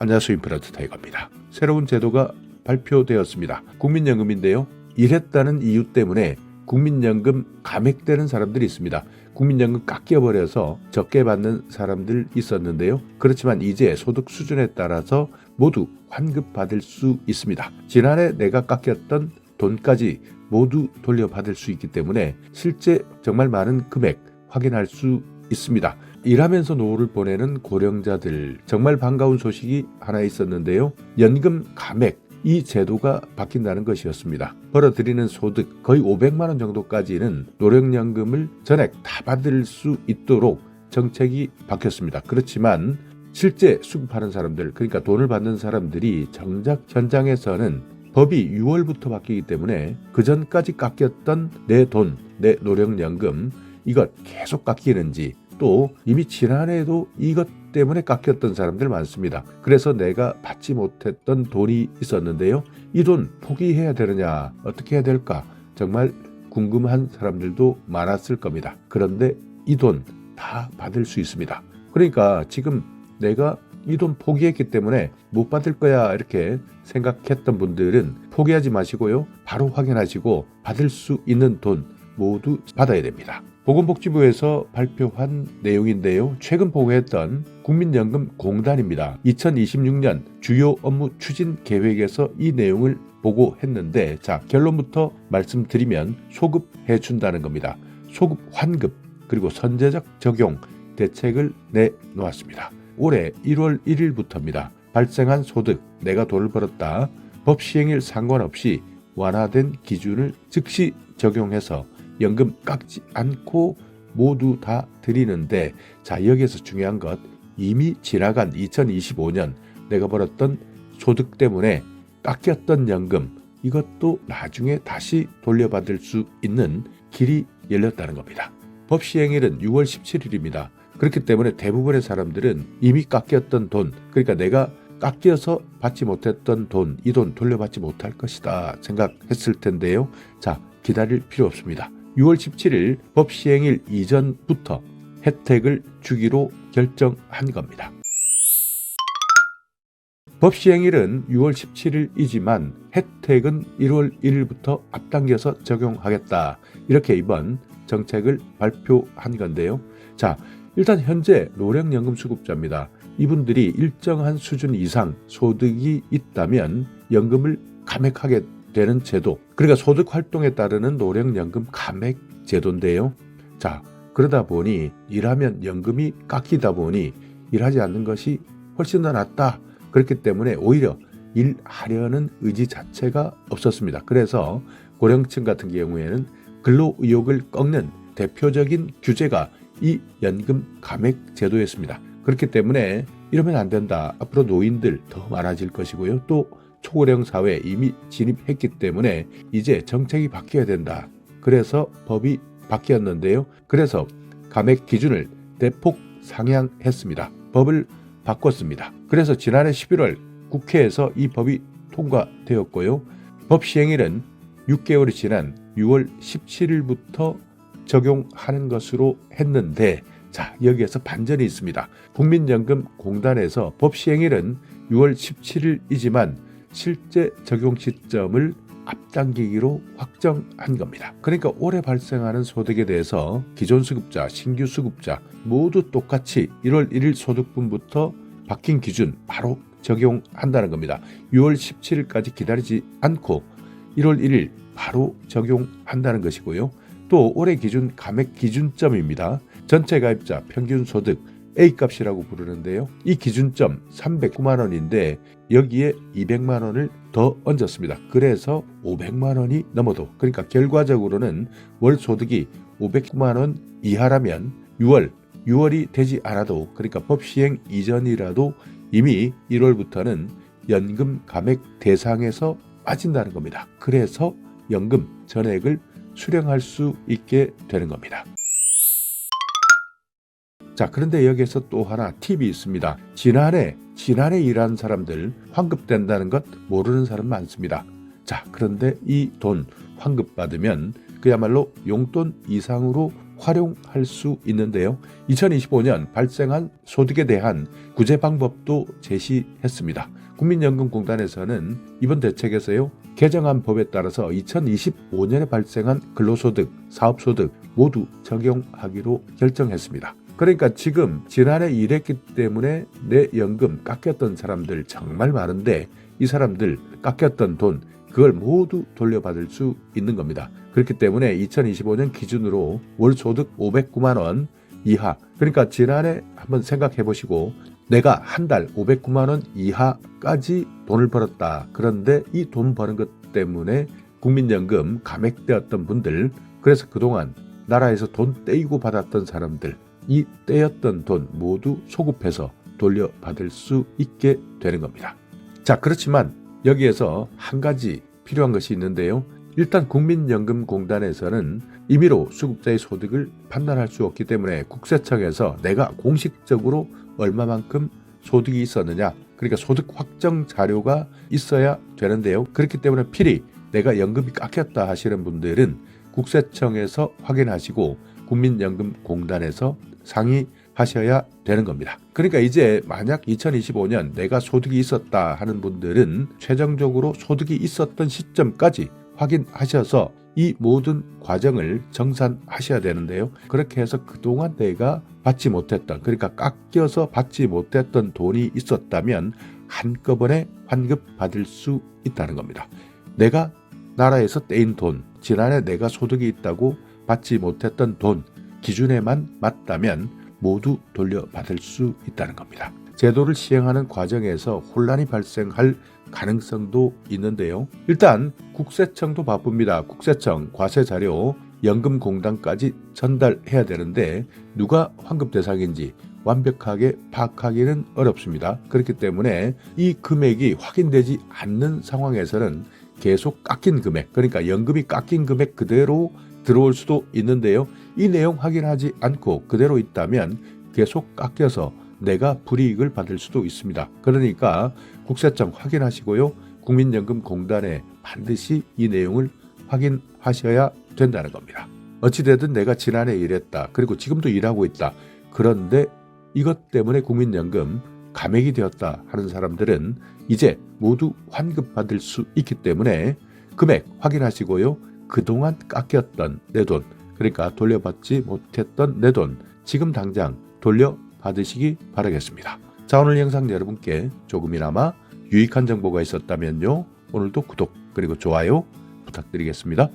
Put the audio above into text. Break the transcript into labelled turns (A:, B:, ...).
A: 안녕하세요. 임플란트 타이거입니다. 새로운 제도가 발표되었습니다. 국민연금인데요. 일했다는 이유 때문에 국민연금 감액되는 사람들이 있습니다. 국민연금 깎여버려서 적게 받는 사람들 있었는데요. 그렇지만 이제 소득 수준에 따라서 모두 환급받을 수 있습니다. 지난해 내가 깎였던 돈까지 모두 돌려받을 수 있기 때문에 실제 정말 많은 금액 확인할 수 있습니다. 일하면서 노후를 보내는 고령자들, 정말 반가운 소식이 하나 있었는데요. 연금 감액, 이 제도가 바뀐다는 것이었습니다. 벌어들이는 소득 거의 500만 원 정도까지는 노령연금을 전액 다 받을 수 있도록 정책이 바뀌었습니다. 그렇지만 실제 수급하는 사람들, 그러니까 돈을 받는 사람들이 정작 현장에서는 법이 6월부터 바뀌기 때문에 그 전까지 깎였던 내 돈, 내 노령연금 이것 계속 깎이는지, 또 이미 지난해에도 이것 때문에 깎였던 사람들 많습니다. 그래서 내가 받지 못했던 돈이 있었는데요. 이 돈 포기해야 되느냐, 어떻게 해야 될까 정말 궁금한 사람들도 많았을 겁니다. 그런데 이 돈 다 받을 수 있습니다. 그러니까 지금 내가 이 돈 포기했기 때문에 못 받을 거야 이렇게 생각했던 분들은 포기하지 마시고요. 바로 확인하시고 받을 수 있는 돈 모두 받아야 됩니다. 보건복지부에서 발표한 내용인데요. 최근 보고했던 국민연금공단입니다. 2026년 주요 업무 추진 계획에서 이 내용을 보고했는데, 자, 결론부터 말씀드리면 소급해준다는 겁니다. 소급 환급 그리고 선제적 적용 대책을 내놓았습니다. 올해 1월 1일부터입니다. 발생한 소득, 내가 돈을 벌었다. 법 시행일 상관없이 완화된 기준을 즉시 적용해서 연금 깎지 않고 모두 다 드리는데, 자, 여기에서 중요한 것, 이미 지나간 2025년 내가 벌었던 소득 때문에 깎였던 연금, 이것도 나중에 다시 돌려받을 수 있는 길이 열렸다는 겁니다. 법 시행일은 6월 17일입니다. 그렇기 때문에 대부분의 사람들은 이미 깎였던 돈, 그러니까 내가 깎여서 받지 못했던 돈, 이 돈 돌려받지 못할 것이다 생각했을 텐데요. 자, 기다릴 필요 없습니다. 6월 17일 법 시행일 이전부터 혜택을 주기로 결정한 겁니다. 법 시행일은 6월 17일이지만 혜택은 1월 1일부터 앞당겨서 적용하겠다. 이렇게 이번 정책을 발표한 건데요. 자, 일단 현재 노령연금 수급자입니다. 이분들이 일정한 수준 이상 소득이 있다면 연금을 감액하게 되는 제도, 그러니까 소득 활동에 따르는 노령연금 감액 제도인데요. 자, 그러다 보니 일하면 연금이 깎이다 보니 일하지 않는 것이 훨씬 더 낫다. 그렇기 때문에 오히려 일하려는 의지 자체가 없었습니다. 그래서 고령층 같은 경우에는 근로 의욕을 꺾는 대표적인 규제가 이 연금 감액 제도였습니다. 그렇기 때문에 이러면 안 된다. 앞으로 노인들 더 많아질 것이고요. 또 초고령 사회에 이미 진입했기 때문에 이제 정책이 바뀌어야 된다. 그래서 법이 바뀌었는데요. 그래서 감액 기준을 대폭 상향했습니다. 법을 바꿨습니다. 그래서 지난해 11월 국회에서 이 법이 통과되었고요. 법 시행일은 6개월이 지난 6월 17일부터 적용하는 것으로 했는데, 자, 여기에서 반전이 있습니다. 국민연금공단에서 법 시행일은 6월 17일이지만 실제 적용 시점을 앞당기기로 확정한 겁니다. 그러니까 올해 발생하는 소득에 대해서 기존 수급자, 신규 수급자 모두 똑같이 1월 1일 소득분부터 바뀐 기준 바로 적용한다는 겁니다. 6월 17일까지 기다리지 않고 1월 1일 바로 적용한다는 것이고요. 또 올해 기준 감액 기준점입니다. 전체 가입자 평균 소득 A값이라고 부르는데요. 이 기준점 309만 원인데 여기에 200만 원을 더 얹었습니다. 그래서 500만 원이 넘어도, 그러니까 결과적으로는 월 소득이 509만 원 이하라면 6월이 되지 않아도, 그러니까 법 시행 이전이라도 이미 1월부터는 연금 감액 대상에서 빠진다는 겁니다. 그래서 연금 전액을 수령할 수 있게 되는 겁니다. 자, 그런데 여기에서 또 하나 팁이 있습니다. 지난해 일한 사람들 환급된다는 것 모르는 사람 많습니다. 자, 그런데 이 돈 환급받으면 그야말로 용돈 이상으로 활용할 수 있는데요. 2025년 발생한 소득에 대한 구제 방법도 제시했습니다. 국민연금공단에서는 이번 대책에서요, 개정안 법에 따라서 2025년에 발생한 근로소득, 사업소득 모두 적용하기로 결정했습니다. 그러니까 지금 지난해 일했기 때문에 내 연금 깎였던 사람들 정말 많은데 이 사람들 깎였던 돈 그걸 모두 돌려받을 수 있는 겁니다. 그렇기 때문에 2025년 기준으로 월 소득 509만 원 이하, 그러니까 지난해 한번 생각해 보시고 내가 한 달 509만 원 이하까지 돈을 벌었다. 그런데 이 돈 버는 것 때문에 국민연금 감액되었던 분들, 그래서 그동안 나라에서 돈 떼이고 받았던 사람들, 이 떼였던 돈 모두 소급해서 돌려받을 수 있게 되는 겁니다. 자, 그렇지만 여기에서 한 가지 필요한 것이 있는데요. 일단 국민연금공단에서는 임의로 수급자의 소득을 판단할 수 없기 때문에 국세청에서 내가 공식적으로 얼마만큼 소득이 있었느냐, 그러니까 소득 확정 자료가 있어야 되는데요. 그렇기 때문에 필히 내가 연금이 깎였다 하시는 분들은 국세청에서 확인하시고 국민연금공단에서 상의하셔야 되는 겁니다. 그러니까 이제 만약 2025년 내가 소득이 있었다 하는 분들은 최종적으로 소득이 있었던 시점까지 확인하셔서 이 모든 과정을 정산하셔야 되는데요. 그렇게 해서 그동안 내가 받지 못했던, 그러니까 깎여서 받지 못했던 돈이 있었다면 한꺼번에 환급받을 수 있다는 겁니다. 내가 나라에서 떼인 돈, 지난해 내가 소득이 있다고 받지 못했던 돈 기준에만 맞다면 모두 돌려받을 수 있다는 겁니다. 제도를 시행하는 과정에서 혼란이 발생할 가능성도 있는데요. 일단 국세청도 바쁩니다. 국세청 과세자료 연금공단까지 전달해야 되는데 누가 환급 대상인지 완벽하게 파악하기는 어렵습니다. 그렇기 때문에 이 금액이 확인되지 않는 상황에서는 계속 깎인 금액, 그러니까 연금이 깎인 금액 그대로 들어올 수도 있는데요. 이 내용 확인하지 않고 그대로 있다면 계속 깎여서 내가 불이익을 받을 수도 있습니다. 그러니까 국세청 확인하시고요. 국민연금공단에 반드시 이 내용을 확인하셔야 된다는 겁니다. 어찌되든 내가 지난해 일했다. 그리고 지금도 일하고 있다. 그런데 이것 때문에 국민연금 감액이 되었다 하는 사람들은 이제 모두 환급받을 수 있기 때문에 금액 확인하시고요. 그동안 깎였던 내 돈, 그러니까 돌려받지 못했던 내 돈 지금 당장 돌려받으시기 바라겠습니다. 자, 오늘 영상 여러분께 조금이나마 유익한 정보가 있었다면요. 오늘도 구독 그리고 좋아요 부탁드리겠습니다.